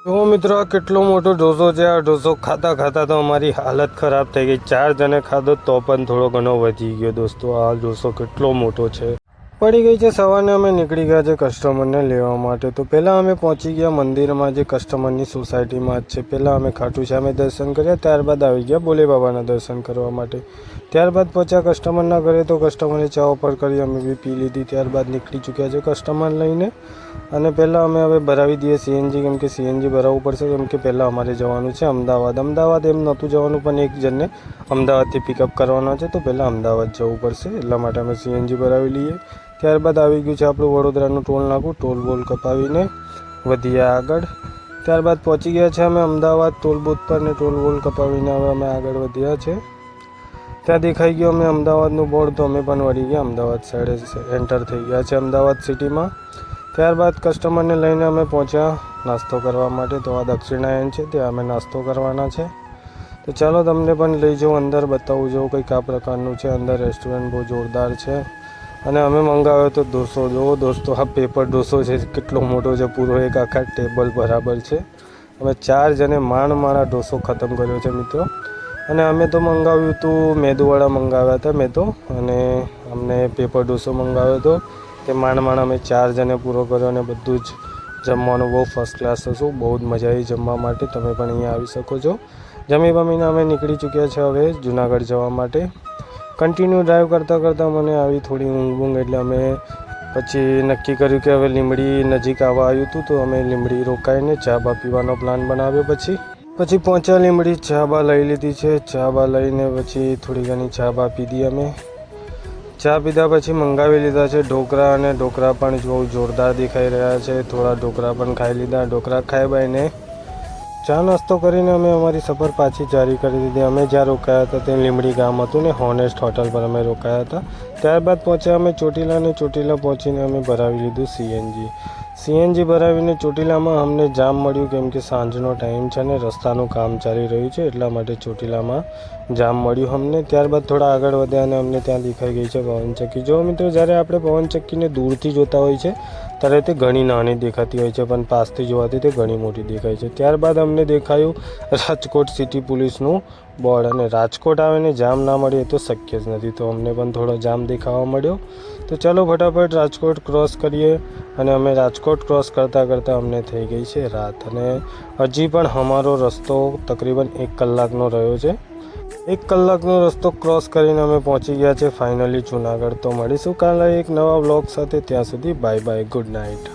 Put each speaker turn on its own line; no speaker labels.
જો મિત્રો આ કેટલો મોટો ઢોસો છે। આ ઢોસો ખાતા ખાતા તો અમારી હાલત ખરાબ થઈ ગઈ। 4 જણે ખાધો તો પણ થોડો ઘણો વધી ગયો। દોસ્તો આ ઢોસો કેટલો મોટો છે। પડી ગઈ છે સવારને અમે નીકળી ગયા છે કસ્ટમરને લેવા માટે। તો પહેલાં અમે પહોંચી ગયા મંદિરમાં, જે કસ્ટમરની સોસાયટીમાં જ છે। પહેલાં અમે ખાટુ શ્યામે દર્શન કર્યા, ત્યારબાદ આવી ગયા ભોલે બાબાના દર્શન કરવા માટે। ત્યારબાદ પહોંચ્યા કસ્ટમરના ઘરે, તો કસ્ટમરે ચા ઓફર કરી, અમે બી પી લીધી। ત્યારબાદ નીકળી ચૂક્યા છે કસ્ટમર લઈને। અને પહેલાં અમે હવે ભરાવી દઈએ સીએનજી, કેમ કે સીએનજી ભરાવવું પડશે, કેમ કે પહેલાં અમારે જવાનું છે અમદાવાદ એમ નહોતું જવાનું, પણ એક જણને અમદાવાદથી પિકઅપ કરવાનો છે, તો પહેલાં અમદાવાદ જવું પડશે, એટલા માટે અમે સીએનજી ભરાવી લઈએ। ત્યારબાદ આવી ગયું છે આપણું વડોદરાનું ટોલ નાકું। ટોલ બોલ કપાવીને વધ્યા આગળ। ત્યારબાદ પહોંચી ગયા છે અમે અમદાવાદ ટોલ બૂથ પર, ને ટોલ બોલ કપાવીને હવે અમે આગળ વધ્યા છે। ત્યાં દેખાઈ ગયું અમે અમદાવાદનું બોર્ડ, તો અમે પણ વળી ગયા અમદાવાદ સાઈડે એન્ટર થઈ ગયા છે અમદાવાદ સિટીમાં। ત્યારબાદ કસ્ટમરને લઈને અમે પહોંચ્યા નાસ્તો કરવા માટે। તો આ દક્ષિણાયન છે, ત્યાં અમે નાસ્તો કરવાના છે। તો ચાલો તમને પણ લઈ જાઉં અંદર, બતાવું જાઉં કંઈક આ પ્રકારનું છે અંદર। રેસ્ટોરન્ટ બહુ જોરદાર છે। અને અમે મંગાવ્યો તો ઢોસો। જુઓ દોસ્તો, આ પેપર ઢોસો છે, કેટલો મોટો છે, પૂરો એક આખા ટેબલ બરાબર છે। અમે 4 જણે માંડ ઢોસો ખતમ કર્યો છે મિત્રો। અને અમે તો મંગાવ્યું હતું મેદુવાળા મંગાવ્યા હતા મેં તો, અને અમને પેપર ઢોસો મંગાવ્યો હતો, તે માંડ અમે 4 જણે પૂરો કર્યો। અને બધું જ જમવાનું બહુ ફર્સ્ટ ક્લાસ હતું, બહુ જ મજા આવી જમવા માટે। તમે પણ અહીંયા આવી શકો છો। જમી બમીને અમે નીકળી ચૂક્યા છે હવે જુનાગઢ જવા માટે। કન્ટિન્યુ ડ્રાઈવ કરતાં મને આવી થોડી ઊંઘ, એટલે અમે પછી નક્કી કર્યું કે હવે લીંબડી નજીક આવવા આવ્યું હતું, તો અમે લીંબડી રોકાઈને ચા બા પીવાનો પ્લાન બનાવ્યો। પછી પહોંચ્યા લીંબડી, ચા બા લઈ લીધી છે। ચા બા લઈને પછી થોડી ઘણી ચા બા પીધી અમે। ચા પીધા પછી મંગાવી લીધા છે ઢોકળા, અને ઢોકળા પણ બહુ જોરદાર દેખાઈ રહ્યા છે। થોડા ઢોકળા પણ ખાઈ લીધા। ઢોકળા ખાઈ બાઈને ચા નાસ્તો કરીને અમે અમારી સફર પાછી જારી કરી દીધી। અમે જ્યાં રોકાયા હતા તે લીંબડી ગામ હતું, ને હોનેસ્ટ હોટલ પર અમે રોકાયા હતા। ત્યારબાદ પહોંચ્યા અમે ચોટીલા, ને ચોટીલા પહોંચીને અમે ભરાવી લીધું સીએનજી ભરાવીને ચોટીલામાં અમને જામ મળ્યું, કેમ કે સાંજનો ટાઈમ છે ને રસ્તાનું કામ ચાલી રહ્યું છે, એટલા માટે ચોટીલામાં જામ મળ્યું અમને। ત્યારબાદ થોડા આગળ વધ્યા અને અમને ત્યાં દેખાઈ ગઈ છે પવનચક્કી। જો મિત્રો, જ્યારે આપણે પવનચક્કીને દૂરથી જોતા હોય છે ત્યારે તે ઘણી નાની દેખાતી હોય છે, પણ પાસથી જોવાથી તે ઘણી મોટી દેખાય છે। ત્યારબાદ અમને દેખાયું રાજકોટ સિટી પોલીસનું બોર્ડ, અને રાજકોટ આવીને જામ ના મળે એ તો શક્ય જ નથી, તો અમને પણ થોડો જામ દેખાવા મળ્યો। તો ચાલો ફટાફટ રાજકોટ ક્રોસ કરીએ। અને અમે રાજકોટ ક્રોસ કરતાં અમને થઈ ગઈ છે રાત, અને હજી પણ અમારો રસ્તો તકરીબન 1 કલાકનો રહ્યો છે। 1 કલાકનો રસ્તો ક્રોસ કરીને અમે પહોંચી ગયા છે ફાઇનલી જુનાગઢ। તો મળીશું કાલે એક નવા વ્લોગ સાથે, ત્યાં સુધી બાય બાય, ગુડ નાઇટ।